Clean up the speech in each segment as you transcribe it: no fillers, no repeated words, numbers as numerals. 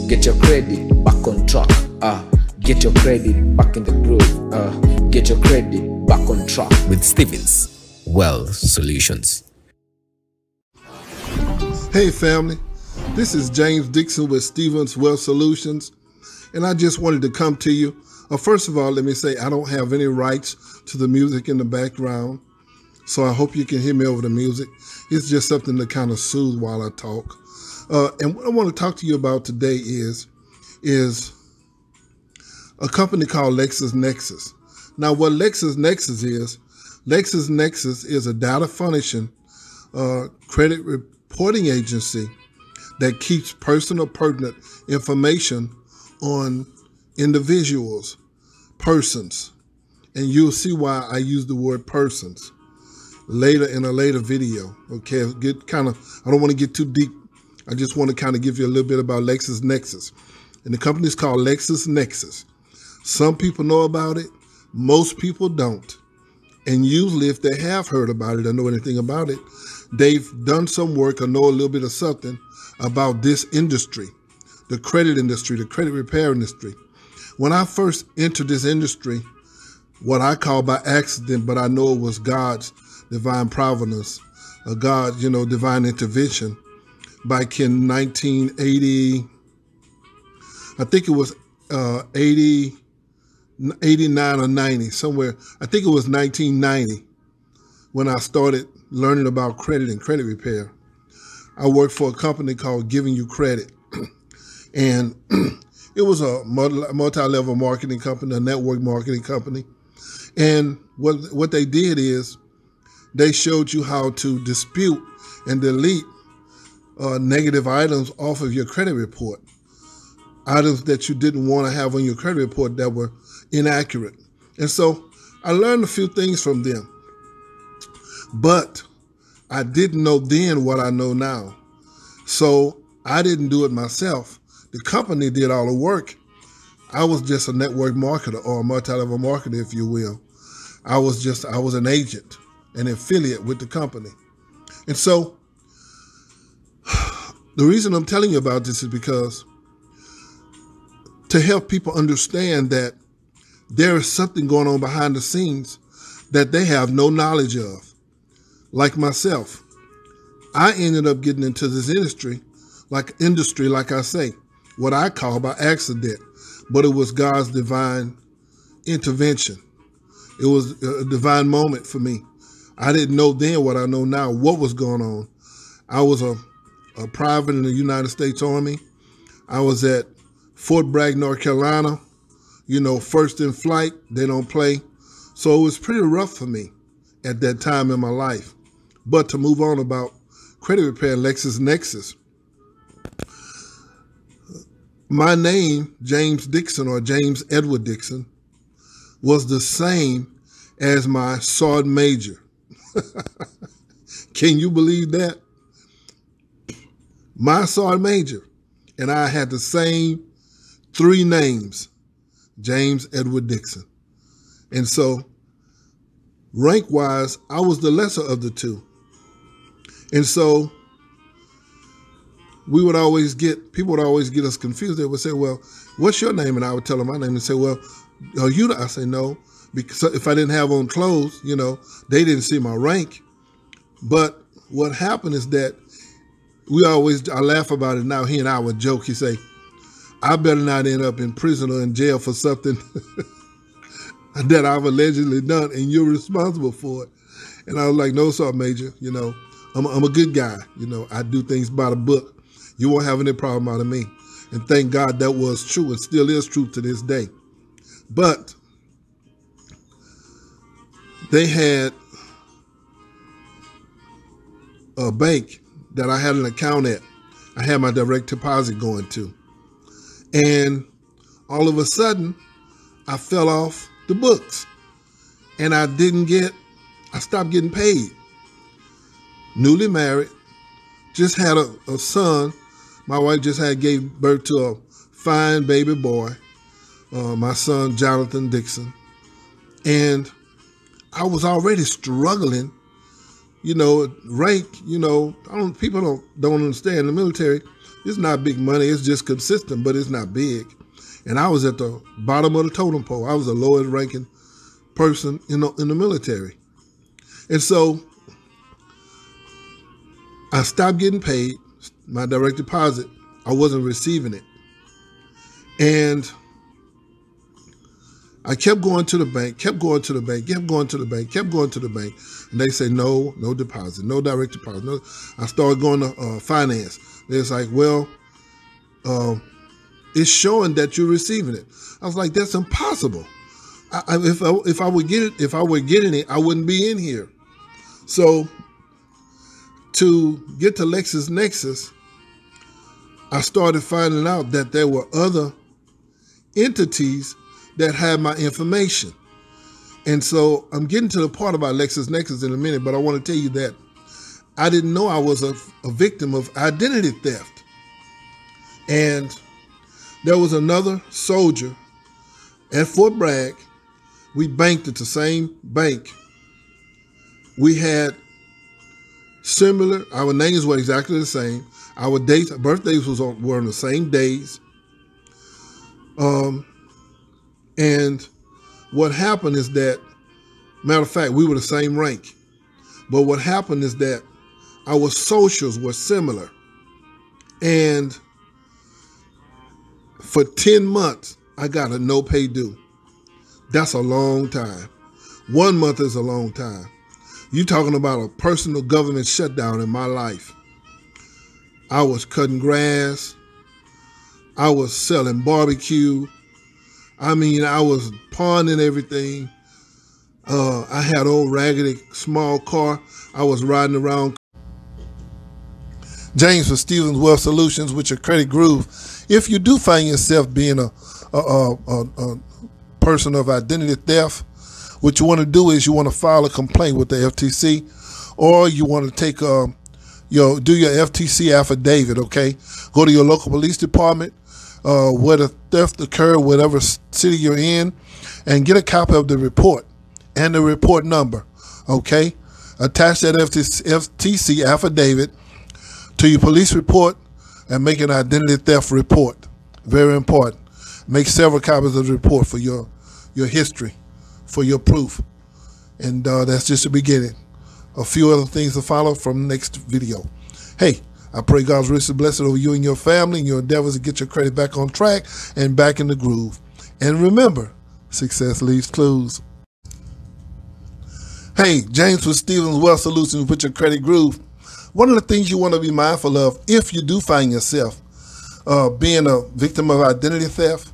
Get your credit back on track. Get your credit back in the groove. Get your credit back on track with Stevens Wealth Solutions. Hey family, this is James Dixon with Stevens Wealth Solutions, and I just wanted to come to you. First of all, let me say I don't have any rights to the music in the background, so I hope you can hear me over the music. It's just something to kind of soothe while I talk. And what I want to talk to you about today is a company called LexisNexis. Now, what LexisNexis is a data furnishing credit reporting agency that keeps personal pertinent information on individuals, persons. And you'll see why I use the word persons later in a later video. Okay, I don't want to get too deep. I just want to kind of give you a little bit about LexisNexis. And the company is called LexisNexis. Some people know about it, most people don't. And usually if they have heard about it or know anything about it, they've done some work or know a little bit of something about this industry, the credit industry, the credit repair industry. When I first entered this industry, what I call by accident, but I know it was God's divine providence, God's, divine intervention, back in 1980, I think it was 89 or 90, somewhere. I think it was 1990 when I started learning about credit and credit repair. I worked for a company called Giving You Credit. And it was a multi-level marketing company, a network marketing company. And what they did is they showed you how to dispute and delete negative items off of your credit report. Items that you didn't want to have on your credit report that were inaccurate. And so I learned a few things from them. But I didn't know then what I know now. So I didn't do it myself. The company did all the work. I was just a network marketer or a multi-level marketer, if you will. I was an agent, an affiliate with the company. And so the reason I'm telling you about this is because to help people understand that there is something going on behind the scenes that they have no knowledge of. Like myself, I ended up getting into this industry, like I say, what I call by accident, but it was God's divine intervention. It was a divine moment for me. I didn't know then what I know now, what was going on. I was a private in the United States Army. I was at Fort Bragg, North Carolina, first in flight, they don't play. So it was pretty rough for me at that time in my life. But to move on about credit repair, LexisNexis, my name, James Dixon or James Edward Dixon, was the same as my Sergeant Major. Can you believe that? My Sergeant Major and I had the same 3 names, James Edward Dixon. And so rank-wise, I was the lesser of the 2. And so people would always get us confused. They would say, well, what's your name? And I would tell them my name and say, well, are you? I say, no, because if I didn't have on clothes, they didn't see my rank. But what happened is that I laugh about it now. He and I would joke. He say, I better not end up in prison or in jail for something that I've allegedly done and you're responsible for it. And I was like, no, Sergeant Major, I'm a good guy. I do things by the book. You won't have any problem out of me. And thank God that was true and still is true to this day. But they had a bank that I had an account at. I had my direct deposit going to. And all of a sudden, I fell off the books. And I stopped getting paid. Newly married, just had a son. My wife just gave birth to a fine baby boy, my son, Jonathan Dixon. And I was already struggling, rank, people don't understand in the military, It's not big money. It's just consistent, but it's not big. And I was at the bottom of the totem pole. I was the lowest ranking person in the military. And so I stopped getting paid. My direct deposit, I wasn't receiving it. And I kept going to the bank, kept going to the bank, kept going to the bank, kept going to the bank. And they say, no deposit, no direct deposit. No. I started going to finance. They're like, well, it's showing that you're receiving it. I was like, that's impossible. If I were getting it, I wouldn't be in here. So to get to LexisNexis, I started finding out that there were other entities that had my information. And so I'm getting to the part about LexisNexis in a minute, but I want to tell you that I didn't know I was a victim of identity theft. And there was another soldier at Fort Bragg. We banked at the same bank. We had similar, our names were exactly the same. Our dates, birthdays were on the same days. And what happened is that, matter of fact, we were the same rank. But what happened is that our socials were similar. And for 10 months, I got a no pay due. That's a long time. 1 month is a long time. You're talking about a personal government shutdown in my life. I was cutting grass. I was selling barbecue. I mean, I was pawning everything. I had an old raggedy small car. I was riding around. James for Stevens Wealth Solutions with your credit groove. If you do find yourself being a person of identity theft, what you want to do is you want to file a complaint with the FTC, or you want to take do your FTC affidavit. Okay, go to your local police department where the theft occurred, whatever city you're in, and get a copy of the report and the report number. Okay, attach that FTC affidavit to your police report and make an identity theft report. Very important. Make several copies of the report for your history, for your proof. And that's just the beginning. A few other things to follow from the next video. Hey, I pray God's richest blessing over you and your family and your endeavors to get your credit back on track and back in the groove. And remember, success leaves clues. Hey, James with Stevens Wealth Solutions with your credit groove. One of the things you want to be mindful of if you do find yourself being a victim of identity theft,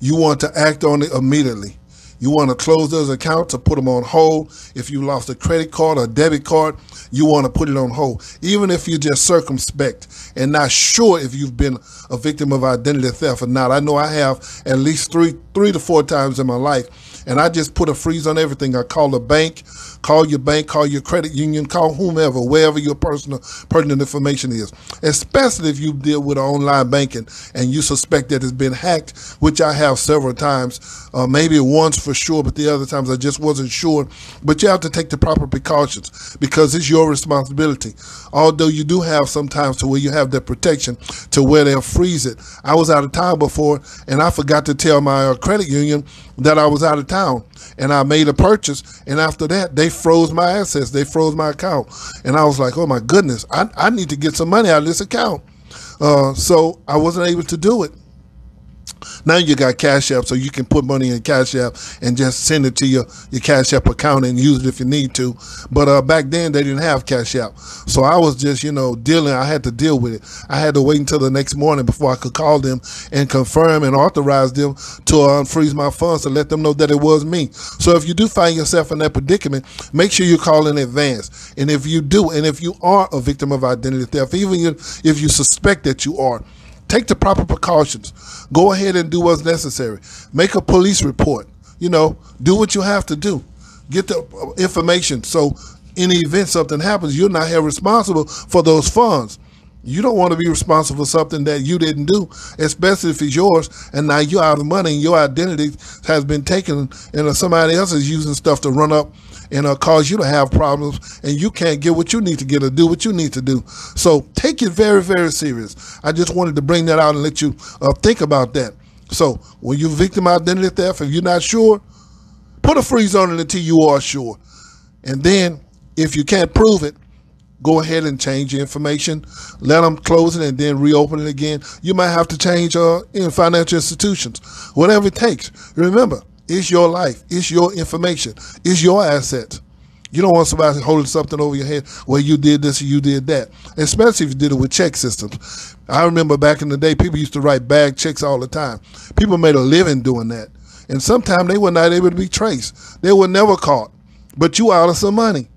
you want to act on it immediately. You want to close those accounts or put them on hold. If you lost a credit card or debit card, you want to put it on hold. Even if you're just circumspect and not sure if you've been a victim of identity theft or not. I know I have at least three to four times in my life. And I just put a freeze on everything. I call the bank, call your credit union, call whomever, wherever your pertinent information is. Especially if you deal with online banking and you suspect that it's been hacked, which I have several times, maybe once for sure, but the other times I just wasn't sure. But you have to take the proper precautions because it's your responsibility. Although you do have sometimes to where you have that protection to where they'll freeze it. I was out of town before and I forgot to tell my credit union that I was out of town, and I made a purchase, and after that they froze my assets, they froze my account, and I was like, oh my goodness, I need to get some money out of this account. So I wasn't able to do it. Now you got Cash App, so you can put money in Cash App and just send it to your Cash App account and use it if you need to. But back then they didn't have Cash App, so I was just dealing. I had to deal with it. I had to wait until the next morning before I could call them and confirm and authorize them to unfreeze my funds to let them know that it was me. So if you do find yourself in that predicament, make sure you call in advance. And if you do, and if you are a victim of identity theft, even if you suspect that you are, take the proper precautions. Go ahead and do what's necessary. Make a police report. Do what you have to do. Get the information. So in the event something happens, you're not held responsible for those funds. You don't want to be responsible for something that you didn't do, especially if it's yours, and now you're out of money and your identity has been taken and somebody else is using stuff to run up and cause you to have problems, and you can't get what you need to get or do what you need to do. So take it very, very serious. I just wanted to bring that out and let you think about that. So when you victim identity theft, if you're not sure, put a freeze on it until you are sure. And then if you can't prove it, go ahead and change your information. Let them close it and then reopen it again. You might have to change in financial institutions, whatever it takes. Remember, it's your life. It's your information. It's your assets. You don't want somebody holding something over your head, well, you did this or you did that, especially if you did it with check systems. I remember back in the day, people used to write bag checks all the time. People made a living doing that. And sometimes they were not able to be traced. They were never caught. But you out of some money.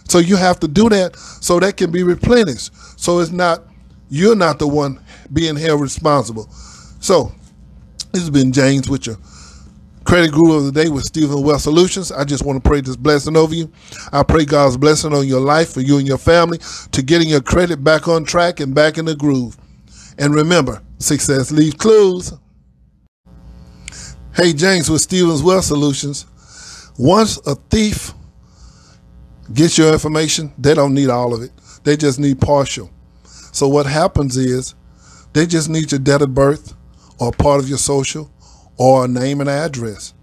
So you have to do that so that can be replenished. So it's not, you're not the one being held responsible. So this has been James with your Credit Guru of the Day with Stephen Wealth Solutions. I just want to pray this blessing over you. I pray God's blessing on your life, for you and your family, to getting your credit back on track and back in the groove. And remember, success leaves clues. Hey, James with Stephen's Wealth Solutions. Once a thief gets your information, they don't need all of it. They just need partial. So what happens is they just need your date of birth or part of your social or a name and address.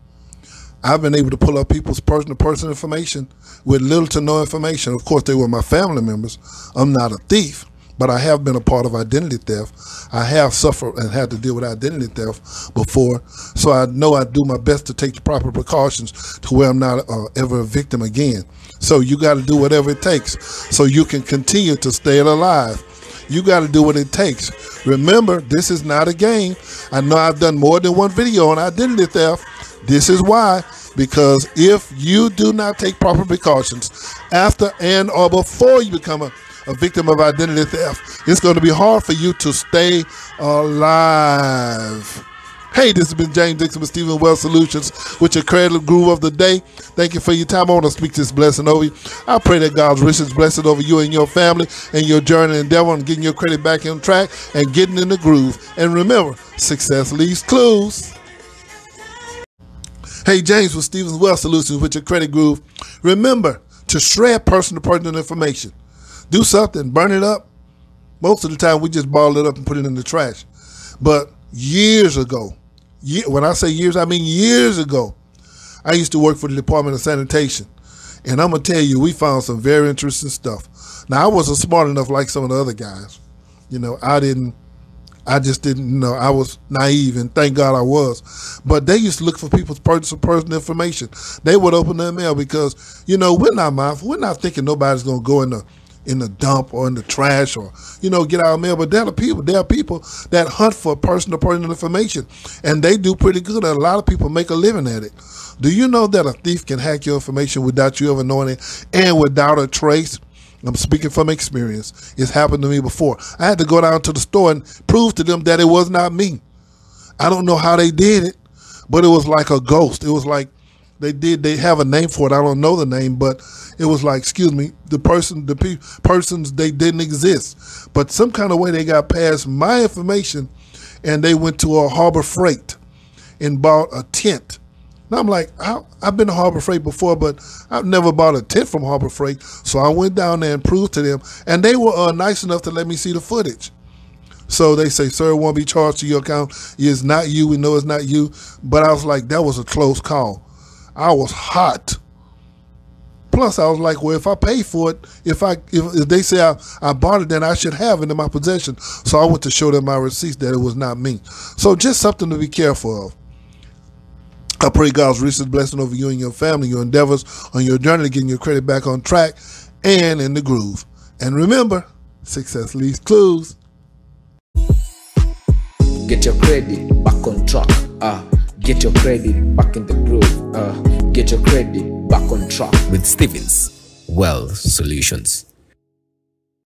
I've been able to pull up people's person-to-person information with little to no information. Of course, they were my family members. I'm not a thief, but I have been a part of identity theft. I have suffered and had to deal with identity theft before, so I know I do my best to take the proper precautions to where I'm not ever a victim again. So you got to do whatever it takes so you can continue to stay alive. You got to do what it takes. Remember, this is not a game. I know I've done more than one video on identity theft. This is why. Because if you do not take proper precautions after and or before you become a victim of identity theft, it's going to be hard for you to stay alive. Hey, this has been James Dixon with Stephen Wealth Solutions with your Credit Guru of the Day. Thank you for your time. I want to speak this blessing over you. I pray that God's richest blessing over you and your family and your journey and endeavor on getting your credit back on track and getting in the groove. And remember, success leaves clues. Hey, James with Stephen's Wealth Solutions with your Credit Guru. Remember to shred person-to-person information. Do something, burn it up. Most of the time, we just ball it up and put it in the trash. But years ago, when I say years, I mean years ago, I used to work for the Department of Sanitation. And I'm going to tell you, we found some very interesting stuff. Now, I wasn't smart enough like some of the other guys. You know, I just didn't, you know, I was naive, and thank God I was. But they used to look for people's personal information. They would open their mail because, you know, we're not thinking nobody's going to go in the dump or in the trash or, you know, get our mail. But there are people that hunt for personal information, and they do pretty good. And a lot of people make a living at it. Do you know that a thief can hack your information without you ever knowing it and without a trace? I'm speaking from experience. It's happened to me before. I had to go down to the store and prove to them that it was not me. I don't know how they did it, but it was like a ghost. It was like they have a name for it. I don't know the name, but it was like, excuse me, the persons, they didn't exist. But some kind of way they got past my information, and they went to a Harbor Freight and bought a tent. Now I'm like, I've been to Harbor Freight before, but I've never bought a tent from Harbor Freight. So I went down there and proved to them, and they were nice enough to let me see the footage. So they say, sir, it won't be charged to your account. It's not you. We know it's not you. But I was like, that was a close call. I was hot. Plus, I was like, well, if I pay for it, if they say I bought it, then I should have it in my possession. So I went to show them my receipts that it was not me. So just something to be careful of. I pray God's richest blessing over you and your family, your endeavors on your journey to getting your credit back on track and in the groove. And remember, success leaves clues. Get your credit back on track. Get your credit back in the groove. Get your credit back on track with Stephen's Wealth Solutions.